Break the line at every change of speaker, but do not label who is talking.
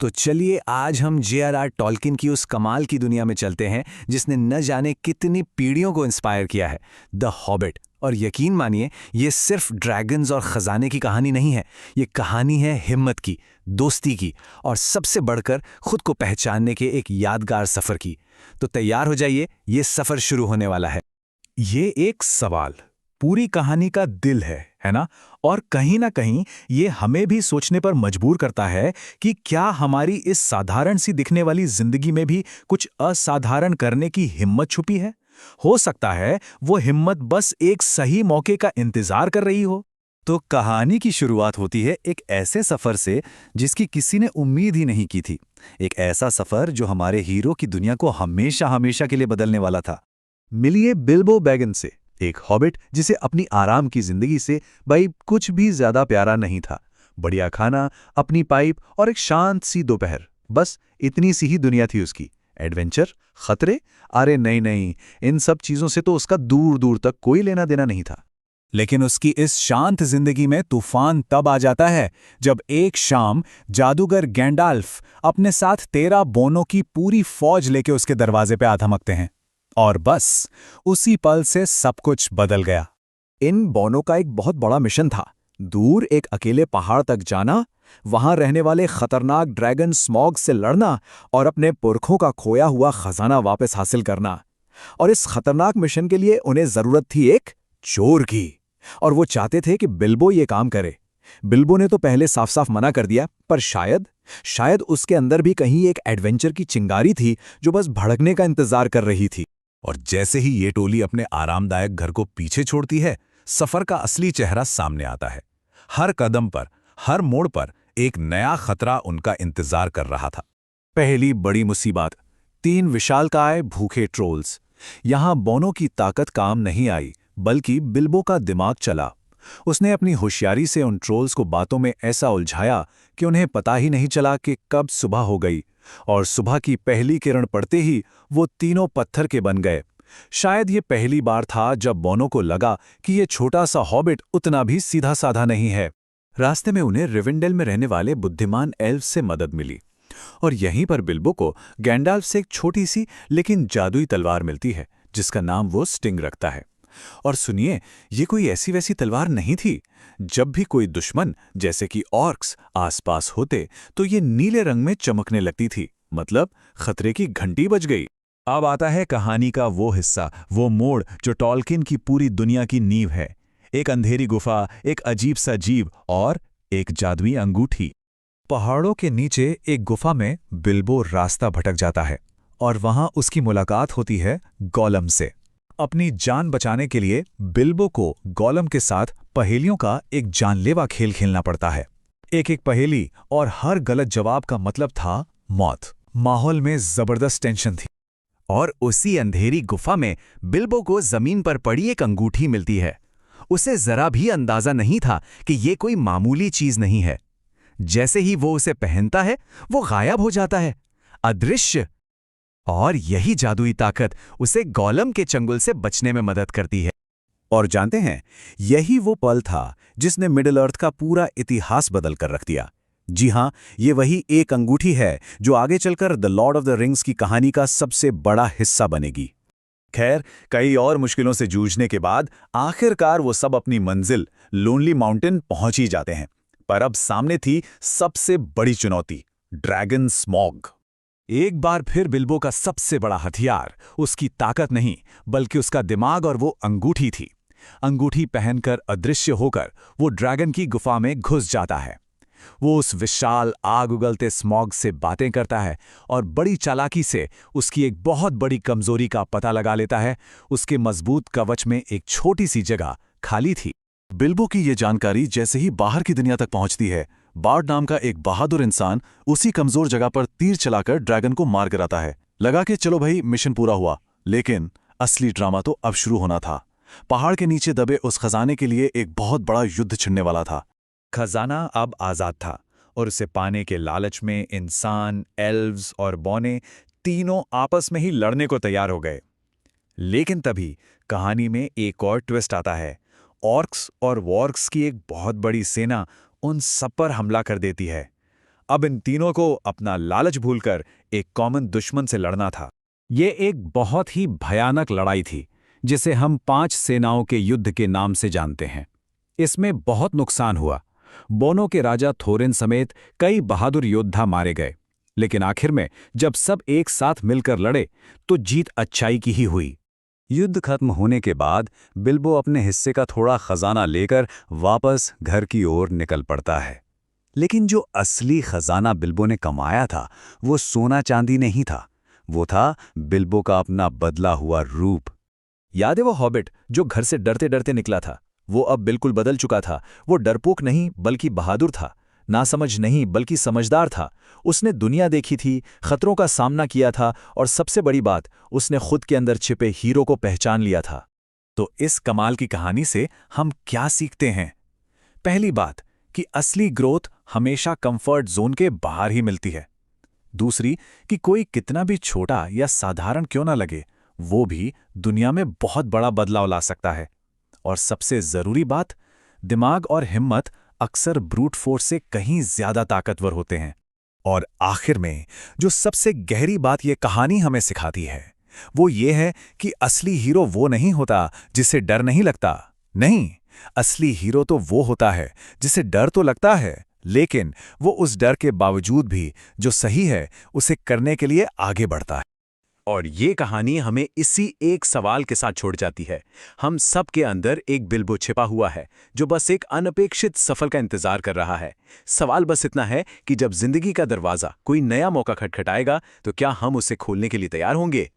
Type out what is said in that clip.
तो चलिए आज हम J.R.R. टॉल्किन की उस कमाल की दुनिया में चलते हैं जिसने न जाने कितनी पीढ़ियों को इंस्पायर किया है, द हॉबिट। और यकीन मानिए ये सिर्फ ड्रैगन्स और खजाने की कहानी नहीं है, ये कहानी है हिम्मत की, दोस्ती की और सबसे बढ़कर खुद को पहचानने के एक यादगार सफर की। तो तैयार हो जाइए, ये सफर शुरू होने वाला है।
ये एक सवाल पूरी कहानी का दिल है ना? और कहीं ना कहीं ये हमें भी सोचने पर मजबूर करता है कि क्या हमारी इस साधारण सी दिखने वाली जिंदगी में भी कुछ असाधारण करने की हिम्मत छुपी है? हो सकता है वो हिम्मत बस एक सही मौके का इंतजार कर रही हो।
तो कहानी की शुरुआत होती है एक ऐसे सफर से जिसकी किसी ने उम्मीद ही नहीं की थी। एक ऐसा सफर जो हमारे हीरो की दुनिया को हमेशा हमेशा के लिए बदलने वाला था। मिलिए बिल्बो बैगन से, एक हॉबिट जिसे अपनी आराम की जिंदगी से भाई कुछ भी ज्यादा प्यारा नहीं था। बढ़िया खाना, अपनी पाइप और एक शांत सी दोपहर, बस इतनी सी ही दुनिया थी उसकी। एडवेंचर, खतरे, अरे नहीं नहीं, इन सब चीजों से तो उसका दूर दूर तक कोई लेना देना नहीं था।
लेकिन उसकी इस शांत जिंदगी में तूफान तब आ जाता है जब एक शाम जादूगर गैंडाल्फ अपने साथ 13 बोनों की पूरी फौज लेके उसके दरवाजे पे आ धमकते हैं। और बस उसी पल से सब कुछ बदल गया।
इन बोनों का एक बहुत बड़ा मिशन था, दूर एक अकेले पहाड़ तक जाना, वहां रहने वाले खतरनाक ड्रैगन स्मॉग से लड़ना और अपने पुरखों का खोया हुआ खजाना वापस हासिल करना। और इस खतरनाक मिशन के लिए उन्हें जरूरत थी एक चोर की, और वो चाहते थे कि बिल्बो ये काम करे। बिल्बो ने तो पहले साफ साफ मना कर दिया, पर शायद उसके अंदर भी कहीं एक एडवेंचर की चिंगारी थी जो बस भड़कने का इंतजार कर रही थी।
और जैसे ही ये टोली अपने आरामदायक घर को पीछे छोड़ती है, सफर का असली चेहरा सामने आता है। हर कदम पर, हर मोड़ पर एक नया खतरा उनका इंतजार कर रहा था।
पहली बड़ी मुसीबत, 3 विशालकाय भूखे ट्रोल्स। यहां बोनो की ताकत काम नहीं आई, बल्कि बिल्बो का दिमाग चला। उसने अपनी होशियारी से उन ट्रोल्स को बातों में ऐसा उलझाया कि उन्हें पता ही नहीं चला कि कब सुबह हो गई, और सुबह की पहली किरण पड़ते ही वो तीनों पत्थर के बन गए। शायद ये पहली बार था जब बोनो को लगा कि ये छोटा सा हॉबिट उतना भी सीधा साधा नहीं है। रास्ते में उन्हें रिविंडेल में रहने वाले बुद्धिमान एल्फ से मदद मिली, और यहीं पर बिल्बो को गैंडाल्फ से एक छोटी सी लेकिन जादुई तलवार मिलती है जिसका नाम वो स्टिंग रखता है। और सुनिए, ये कोई ऐसी वैसी तलवार नहीं थी। जब भी कोई दुश्मन जैसे कि ऑर्क्स आसपास होते तो ये नीले रंग में चमकने लगती थी, मतलब खतरे की घंटी बज गई। अब आता है कहानी का वो हिस्सा, वो मोड़ जो टॉल्किन की पूरी दुनिया की नींव है। एक अंधेरी गुफा, एक अजीब सा जीव और एक जादुई अंगूठी। पहाड़ों के नीचे एक गुफा में बिल्बो रास्ता भटक जाता है, और वहां उसकी मुलाकात होती है गोलम से। अपनी जान बचाने के लिए बिल्बो को गोलम के साथ पहेलियों का एक जानलेवा खेल खेलना पड़ता है। एक एक पहेली और हर गलत जवाब का मतलब था मौत। माहौल में जबरदस्त टेंशन थी।
और उसी अंधेरी गुफा में बिल्बो को जमीन पर पड़ी एक अंगूठी मिलती है। उसे जरा भी अंदाजा नहीं था कि ये कोई मामूली चीज नहीं है। जैसे ही वो उसे पहनता है, वो गायब हो जाता है, अदृश्य। और यही जादुई ताकत उसे गोलम के चंगुल से बचने में मदद करती है।
और जानते हैं, यही वो पल था जिसने मिडिल अर्थ का पूरा इतिहास बदल कर रख दिया। जी हां, ये वही एक अंगूठी है जो आगे चलकर the Lord of the rings की कहानी का सबसे बड़ा हिस्सा बनेगी। खैर, कई और मुश्किलों से जूझने के बाद आखिरकार वो सब अपनी मंजिल लोनली माउंटेन पहुंच ही जाते हैं। पर अब सामने थी सबसे बड़ी चुनौती, ड्रैगन स्मॉग। एक बार फिर बिल्बो का सबसे बड़ा हथियार उसकी ताकत नहीं, बल्कि उसका दिमाग और वो अंगूठी थी। अंगूठी पहनकर अदृश्य होकर वो ड्रैगन की गुफा में घुस जाता है। वो उस विशाल आग उगलते स्मॉग से बातें करता है और बड़ी चालाकी से उसकी एक बहुत बड़ी कमजोरी का पता लगा लेता है। उसके मजबूत कवच में एक छोटी सी जगह खाली थी। बिल्बो की ये जानकारी जैसे ही बाहर की दुनिया तक पहुंचती है, बार्ड नाम का एक बहादुर इंसान उसी कमजोर जगह पर तीर चलाकर ड्रैगन को मार गिराता है। लगा कि चलो भाई, मिशन पूरा हुआ। लेकिन असली ड्रामा तो अब शुरू होना था। पहाड़ के नीचे दबे उस खजाने के लिए एक बहुत बड़ा युद्ध छिड़ने वाला था। खजाना अब आजाद था, और उसे पाने के लालच में इंसान, एल्व्स और बौने तीनों आपस में ही लड़ने को तैयार हो गए। लेकिन तभी कहानी में एक और ट्विस्ट आता है। ऑर्क्स और वॉर्क्स की एक बहुत बड़ी सेना उन सब पर हमला कर देती है। अब इन तीनों को अपना लालच भूलकर एक कॉमन दुश्मन से लड़ना था।
ये एक बहुत ही भयानक लड़ाई थी, जिसे हम 5 सेनाओं के युद्ध के नाम से जानते हैं। इसमें बहुत नुकसान हुआ। बोनो के राजा थोरिन समेत कई बहादुर योद्धा मारे गए, लेकिन आखिर में जब सब एक साथ मिलकर लड़े तो जीत अच्छाई की ही हुई।
युद्ध खत्म होने के बाद बिल्बो अपने हिस्से का थोड़ा खजाना लेकर वापस घर की ओर निकल पड़ता है। लेकिन जो असली खजाना बिल्बो ने कमाया था वो सोना चांदी नहीं था, वो था बिल्बो का अपना बदला हुआ रूप।
याद है वो हॉबिट जो घर से डरते डरते निकला था? वो अब बिल्कुल बदल चुका था। वो डरपोक नहीं बल्कि बहादुर था, नासमझ नहीं बल्कि समझदार था। उसने दुनिया देखी थी, खतरों का सामना किया था और सबसे बड़ी बात, उसने खुद के अंदर छिपे हीरो को पहचान लिया था।
तो इस कमाल की कहानी से हम क्या सीखते हैं? पहली बात कि असली ग्रोथ हमेशा कंफर्ट जोन के बाहर ही मिलती है। दूसरी कि कोई कितना भी छोटा या साधारण क्यों ना लगे, वो भी दुनिया में बहुत बड़ा बदलाव ला सकता है। और सबसे जरूरी बात, दिमाग और हिम्मत अक्सर ब्रूट फोर्स से कहीं ज्यादा ताकतवर होते हैं।
और आखिर में जो सबसे गहरी बात ये कहानी हमें सिखाती है वो ये है कि असली हीरो वो नहीं होता जिसे डर नहीं लगता। नहीं, असली हीरो तो वो होता है जिसे डर तो लगता है, लेकिन वो उस डर के बावजूद भी जो सही है उसे करने के लिए आगे बढ़ता है।
और ये कहानी हमें इसी एक सवाल के साथ छोड़ जाती है। हम सब के अंदर एक बिल्बो छिपा हुआ है जो बस एक अनपेक्षित सफल का इंतजार कर रहा है। सवाल बस इतना है कि जब जिंदगी का दरवाजा कोई नया मौका खटखटाएगा तो क्या हम उसे खोलने के लिए तैयार होंगे?